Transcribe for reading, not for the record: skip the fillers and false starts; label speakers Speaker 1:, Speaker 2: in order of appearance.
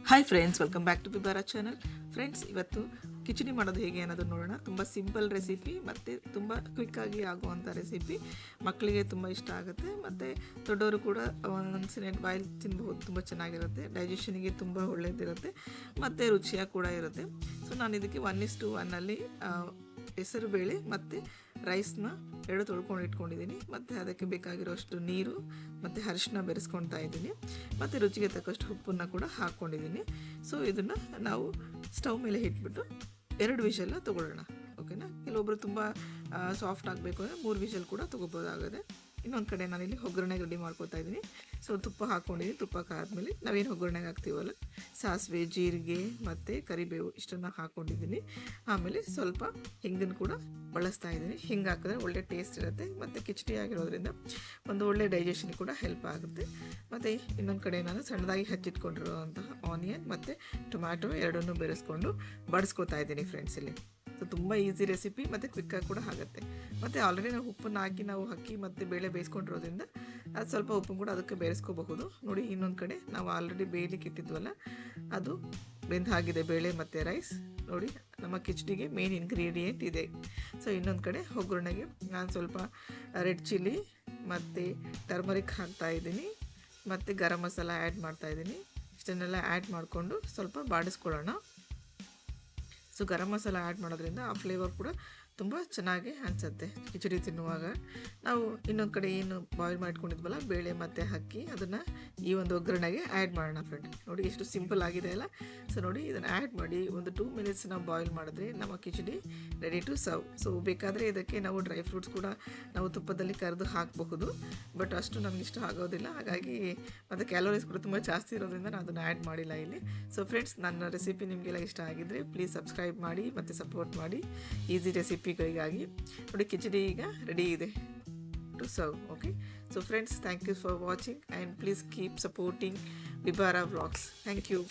Speaker 1: Hi friends, welcome back to Bibara channel. Friends, ಇವತ್ತು ಕಿಚಡಿ ಮಾಡೋದು ಹೇಗೆ ಅನ್ನೋದನ್ನು ನೋಡೋಣ. ತುಂಬ ಸಿಂಪಲ್ ರೆಸಿಪಿ ಮತ್ತು ತುಂಬ ಕ್ವಿಕ್ಕಾಗಿ ಆಗುವಂಥ ರೆಸಿಪಿ. ಮಕ್ಕಳಿಗೆ ತುಂಬ ಇಷ್ಟ ಆಗುತ್ತೆ ಮತ್ತು ದೊಡ್ಡವರು ಕೂಡ ಒಂದ್ಸಲ ಬಾಯಲ್ಲಿ ತಿನ್ಬಹುದು. ತುಂಬ ಚೆನ್ನಾಗಿರುತ್ತೆ, ಡೈಜೆಷನಿಗೆ ತುಂಬ ಒಳ್ಳೆಯದಿರುತ್ತೆ ಮತ್ತು ರುಚಿಯಾಗಿ ಕೂಡ ಇರುತ್ತೆ. ಸೊ ನಾನು ಇದಕ್ಕೆ 1:1 ಹೆಸರು ಬೇಳೆ ಮತ್ತು ರೈಸ್ನ ಎರಡು ತೊಳ್ಕೊಂಡು ಇಟ್ಕೊಂಡಿದ್ದೀನಿ. ಮತ್ತು ಅದಕ್ಕೆ ಬೇಕಾಗಿರೋಷ್ಟು ನೀರು ಮತ್ತು ಅರಿಶಿನ ಬೆರೆಸ್ಕೊಳ್ತಾ ಇದ್ದೀನಿ. ಮತ್ತು ರುಚಿಗೆ ತಕ್ಕಷ್ಟು ಉಪ್ಪನ್ನು ಕೂಡ ಹಾಕ್ಕೊಂಡಿದ್ದೀನಿ. ಸೊ ಇದನ್ನು ನಾವು ಸ್ಟವ್ ಮೇಲೆ ಇಟ್ಬಿಟ್ಟು 2 ವಿಷಲ್ನ ತೊಗೊಳ್ಳೋಣ. ಓಕೆನಾ? ಕೆಲವೊಬ್ಬರು ತುಂಬ ಸಾಫ್ಟ್ ಆಗಬೇಕು ಅಂದರೆ 3 ವಿಷಲ್ ಕೂಡ ತೊಗೋಬೋದಾಗಿದೆ. ಇನ್ನೊಂದು ಕಡೆ ನಾನಿಲ್ಲಿ ಒಗ್ಗರಣೆಗೆ ರೆಡಿ ಮಾಡ್ಕೊತಾ ಇದ್ದೀನಿ. ಸೊ ತುಪ್ಪ ಹಾಕ್ಕೊಂಡಿದ್ದೀನಿ. ತುಪ್ಪ ಹಾಕಿದ್ಮೇಲೆ ನಾವೇನು ಒಗ್ಗರಣೆಗೆ ಹಾಕ್ತೀವಲ್ಲ, ಸಾಸಿವೆ, ಜೀರಿಗೆ ಮತ್ತು ಕರಿಬೇವು ಇಷ್ಟನ್ನು ಹಾಕ್ಕೊಂಡಿದ್ದೀನಿ. ಆಮೇಲೆ ಸ್ವಲ್ಪ ಹಿಂಗನ್ನು ಕೂಡ ಬಳಸ್ತಾ ಇದ್ದೀನಿ. ಹಿಂಗೆ ಹಾಕಿದ್ರೆ ಒಳ್ಳೆ ಟೇಸ್ಟ್ ಇರುತ್ತೆ ಮತ್ತು ಕಿಚಡಿ ಆಗಿರೋದ್ರಿಂದ ಒಂದು ಒಳ್ಳೆ ಡೈಜೆಷನ್ ಕೂಡ ಹೆಲ್ಪ್ ಆಗುತ್ತೆ. ಮತ್ತು ಇನ್ನೊಂದು ಕಡೆ ನಾನು ಸಣ್ಣದಾಗಿ ಹಚ್ಚಿಟ್ಕೊಂಡಿರುವಂತಹ ಆನಿಯನ್ ಮತ್ತು ಟೊಮ್ಯಾಟೊ ಎರಡನ್ನೂ ಬೆರೆಸ್ಕೊಂಡು ಬಡಿಸ್ಕೊತಾ ಇದ್ದೀನಿ ಫ್ರೆಂಡ್ಸ್. ಇಲ್ಲಿ ಸೊ ತುಂಬ ಈಸಿ ರೆಸಿಪಿ ಮತ್ತು ಕ್ವಿಕ್ಕಾಗಿ ಕೂಡ ಆಗುತ್ತೆ. ಮತ್ತು ಆಲ್ರೆಡಿ ನಾವು ಉಪ್ಪನ್ನು ಹಾಕಿ ನಾವು ಅಕ್ಕಿ ಮತ್ತು ಬೇಳೆ ಬೇಯಿಸ್ಕೊಂಡಿರೋದ್ರಿಂದ ಅದು ಸ್ವಲ್ಪ ಉಪ್ಪು ಕೂಡ ಅದಕ್ಕೆ ಬೇಯಿಸ್ಕೋಬಹುದು. ನೋಡಿ, ಇನ್ನೊಂದು ಕಡೆ ನಾವು ಆಲ್ರೆಡಿ ಬೇಯಲಿಕ್ಕೆ ಇಟ್ಟಿದ್ವಲ್ಲ, ಅದು ಬೆಂದಾಗಿದೆ ಬೇಳೆ ಮತ್ತು ರೈಸ್. ನೋಡಿ, ನಮ್ಮ ಕಿಚಡಿಗೆ ಮೇನ್ ಇಂಗ್ರೀಡಿಯೆಂಟ್ ಇದೆ. ಸೊ ಇನ್ನೊಂದು ಕಡೆ ಒಗ್ಗರಣೆಗೆ ನಾನು ಸ್ವಲ್ಪ ರೆಡ್ ಚಿಲ್ಲಿ ಮತ್ತು ಟರ್ಮರಿಕ್ ಹಾಕ್ತಾಯಿದ್ದೀನಿ ಮತ್ತು ಗರಂ ಮಸಾಲ ಆ್ಯಡ್ ಮಾಡ್ತಾಯಿದ್ದೀನಿ. ಇಷ್ಟನ್ನೆಲ್ಲ ಆ್ಯಡ್ ಮಾಡಿಕೊಂಡು ಸ್ವಲ್ಪ ಬಾಡಿಸ್ಕೊಳ್ಳೋಣ. ಸೊ ಗರಂ ಮಸಾಲ ಆ್ಯಡ್ ಮಾಡೋದ್ರಿಂದ ಆ ಫ್ಲೇವರ್ ಕೂಡ ತುಂಬ ಚೆನ್ನಾಗಿ ಅನಿಸುತ್ತೆ ಕಿಚಡಿ ತಿನ್ನುವಾಗ. ನಾವು ಇನ್ನೊಂದು ಕಡೆ ಏನು ಬಾಯ್ಲ್ ಮಾಡ್ಕೊಂಡಿದ್ವಲ್ಲ ಬೇಳೆ ಮತ್ತು ಅಕ್ಕಿ, ಅದನ್ನು ಈ ಒಂದು ಒಗ್ಗರಣೆಗೆ ಆ್ಯಡ್ ಮಾಡೋಣ ಫ್ರೆಂಡ್. ನೋಡಿ ಎಷ್ಟು ಸಿಂಪಲ್ ಆಗಿದೆ ಅಲ್ಲ. ಸೊ ನೋಡಿ, ಇದನ್ನು ಆ್ಯಡ್ ಮಾಡಿ ಒಂದು 2 ಮಿನಿಟ್ಸ್ ನಾವು ಬಾಯ್ಲ್ ಮಾಡಿದ್ರೆ ನಮ್ಮ khichdi ready to serve. So ಬೇಕಾದರೆ ಇದಕ್ಕೆ ನಾವು ಡ್ರೈ ಫ್ರೂಟ್ಸ್ ಕೂಡ ನಾವು ತುಪ್ಪದಲ್ಲಿ ಕರೆದು ಹಾಕಬಹುದು. ಬಟ್ ಅಷ್ಟು ನನಗೆ ಇಷ್ಟ ಆಗೋದಿಲ್ಲ, ಹಾಗಾಗಿ ಮತ್ತು ಕ್ಯಾಲೋರೀಸ್ ಕೂಡ ತುಂಬ ಜಾಸ್ತಿ ಇರೋದ್ರಿಂದ ನಾನು ಅದನ್ನು ಆ್ಯಡ್ ಮಾಡಿಲ್ಲ ಇಲ್ಲಿ. ಸೊ ಫ್ರೆಂಡ್ಸ್, ನನ್ನ ರೆಸಿಪಿ ನಿಮಗೆಲ್ಲ ಇಷ್ಟ ಆಗಿದ್ದರೆ ಪ್ಲೀಸ್ ಸಬ್ಸ್ಕ್ರೈಬ್ ಮಾಡಿ ಮತ್ತು ಸಪೋರ್ಟ್ ಮಾಡಿ ಈಸಿ ರೆಸಿಪಿಗಳಿಗಾಗಿ. ನೋಡಿ, ಕಿಚಡಿ ಈಗ ರೆಡಿ ಇದೆ to serve. Okay, so friends, thank you for watching and please keep supporting Bibara Vlogs. Thank you.